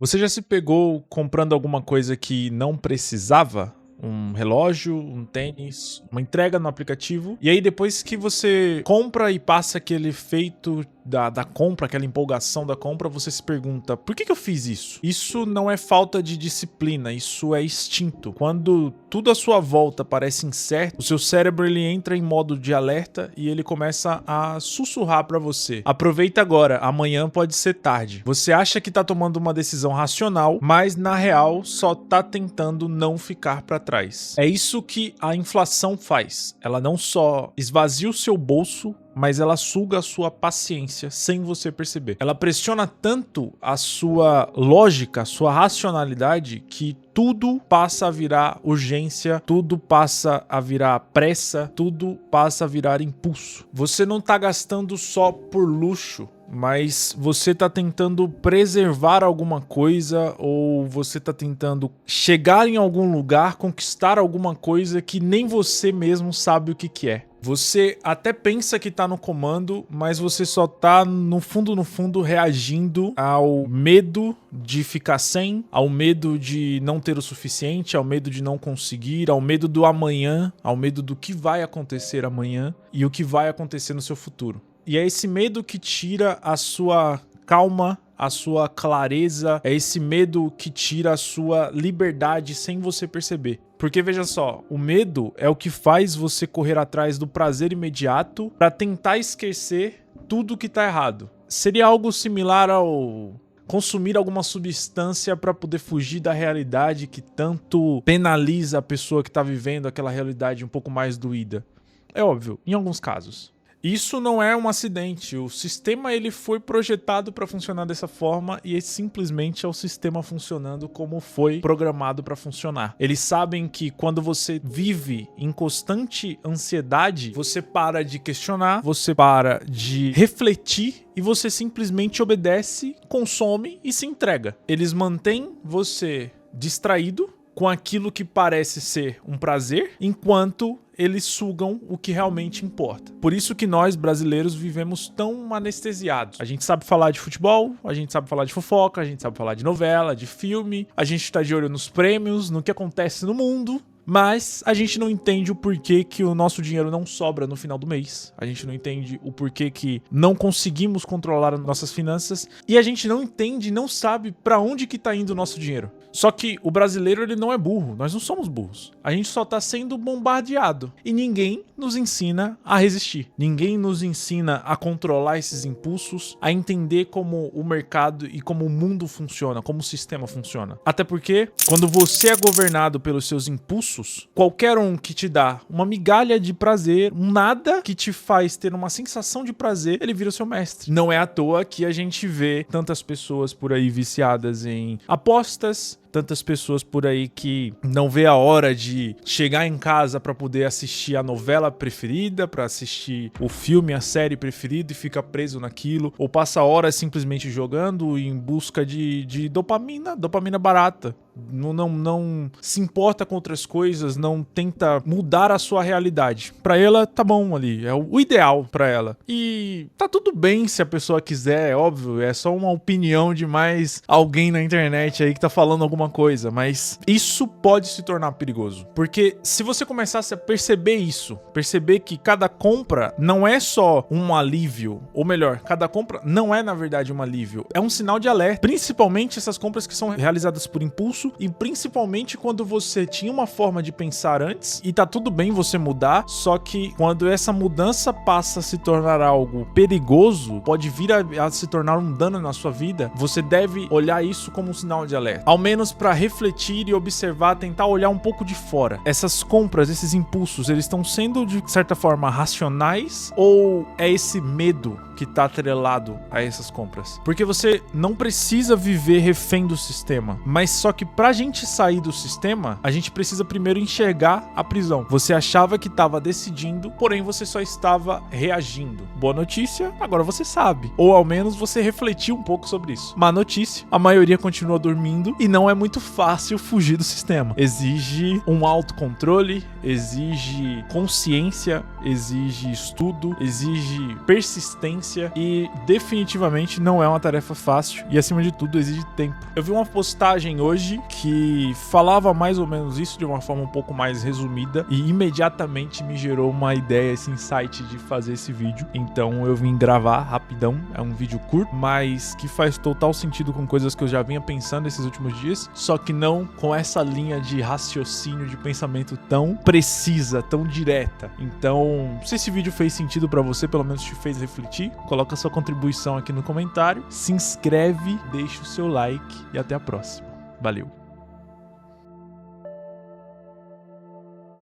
Você já se pegou comprando alguma coisa que não precisava? Um relógio, um tênis, uma entrega no aplicativo. E aí depois que você compra e passa aquele efeito da compra, aquela empolgação da compra, você se pergunta, por que eu fiz isso? Isso não é falta de disciplina, isso é instinto. Quando tudo à sua volta parece incerto, o seu cérebro ele entra em modo de alerta e ele começa a sussurrar pra você. Aproveita agora, amanhã pode ser tarde. Você acha que tá tomando uma decisão racional, mas na real só tá tentando não ficar pra trás. É isso que a inflação faz. Ela não só esvazia o seu bolso, mas ela suga a sua paciência sem você perceber. Ela pressiona tanto a sua lógica, a sua racionalidade, que tudo passa a virar urgência, tudo passa a virar pressa, tudo passa a virar impulso. Você não tá gastando só por luxo, mas você tá tentando preservar alguma coisa ou você tá tentando chegar em algum lugar, conquistar alguma coisa que nem você mesmo sabe o que é. Você até pensa que tá no comando, mas você só tá no fundo reagindo ao medo de ficar sem, ao medo de não ter o suficiente, ao medo de não conseguir, ao medo do amanhã, ao medo do que vai acontecer amanhã e o que vai acontecer no seu futuro. E é esse medo que tira a sua calma, a sua clareza, é esse medo que tira a sua liberdade sem você perceber. Porque veja só, o medo é o que faz você correr atrás do prazer imediato para tentar esquecer tudo que tá errado. Seria algo similar ao consumir alguma substância para poder fugir da realidade que tanto penaliza a pessoa que tá vivendo aquela realidade um pouco mais doída. É óbvio, em alguns casos. Isso não é um acidente, o sistema ele foi projetado para funcionar dessa forma e simplesmente é o sistema funcionando como foi programado para funcionar. Eles sabem que quando você vive em constante ansiedade, você para de questionar, você para de refletir e você simplesmente obedece, consome e se entrega. Eles mantêm você distraído com aquilo que parece ser um prazer, enquanto eles sugam o que realmente importa. Por isso que nós, brasileiros, vivemos tão anestesiados. A gente sabe falar de futebol, a gente sabe falar de fofoca, a gente sabe falar de novela, de filme, a gente tá de olho nos prêmios, no que acontece no mundo, mas a gente não entende o porquê que o nosso dinheiro não sobra no final do mês. A gente não entende o porquê que não conseguimos controlar as nossas finanças e a gente não entende, não sabe pra onde que tá indo o nosso dinheiro. Só que o brasileiro ele não é burro, nós não somos burros. A gente só tá sendo bombardeado e ninguém nos ensina a resistir. Ninguém nos ensina a controlar esses impulsos, a entender como o mercado e como o mundo funciona, como o sistema funciona. Até porque quando você é governado pelos seus impulsos, qualquer um que te dá uma migalha de prazer, um nada que te faz ter uma sensação de prazer, ele vira o seu mestre. Não é à toa que a gente vê tantas pessoas por aí viciadas em apostas, tantas pessoas por aí que não vê a hora de chegar em casa para poder assistir a novela preferida, para assistir o filme, a série preferida e fica preso naquilo, ou passa horas simplesmente jogando em busca de dopamina barata. Não se importa com outras coisas, não tenta mudar a sua realidade. Pra ela, tá bom ali, é o ideal pra ela. E tá tudo bem se a pessoa quiser, é óbvio, é só uma opinião de mais alguém na internet aí que tá falando alguma coisa, mas isso pode se tornar perigoso. Porque se você começasse a perceber isso, perceber que cada compra não é só um alívio, ou melhor, cada compra não é na verdade um alívio, é um sinal de alerta, principalmente essas compras que são realizadas por impulso, e principalmente quando você tinha uma forma de pensar antes e tá tudo bem você mudar, só que quando essa mudança passa a se tornar algo perigoso, pode vir a se tornar um dano na sua vida, você deve olhar isso como um sinal de alerta. Ao menos para refletir e observar, tentar olhar um pouco de fora. Essas compras, esses impulsos, eles estão sendo de certa forma racionais ou é esse medo que tá atrelado a essas compras? Porque você não precisa viver refém do sistema, mas só que pra gente sair do sistema, a gente precisa primeiro enxergar a prisão. Você achava que estava decidindo, porém você só estava reagindo. Boa notícia, agora você sabe. Ou ao menos você refletiu um pouco sobre isso. Má notícia, a maioria continua dormindo e não é muito fácil fugir do sistema. Exige um autocontrole, exige consciência, exige estudo, exige persistência e definitivamente não é uma tarefa fácil e, acima de tudo, exige tempo. Eu vi uma postagem hoje que falava mais ou menos isso de uma forma um pouco mais resumida e imediatamente me gerou uma ideia, esse insight de fazer esse vídeo. Então eu vim gravar rapidão, é um vídeo curto, mas que faz total sentido com coisas que eu já vinha pensando esses últimos dias, só que não com essa linha de raciocínio, de pensamento tão precisa, tão direta. Então, se esse vídeo fez sentido pra você, pelo menos te fez refletir, coloca sua contribuição aqui no comentário, se inscreve, deixa o seu like e até a próxima. Valeu!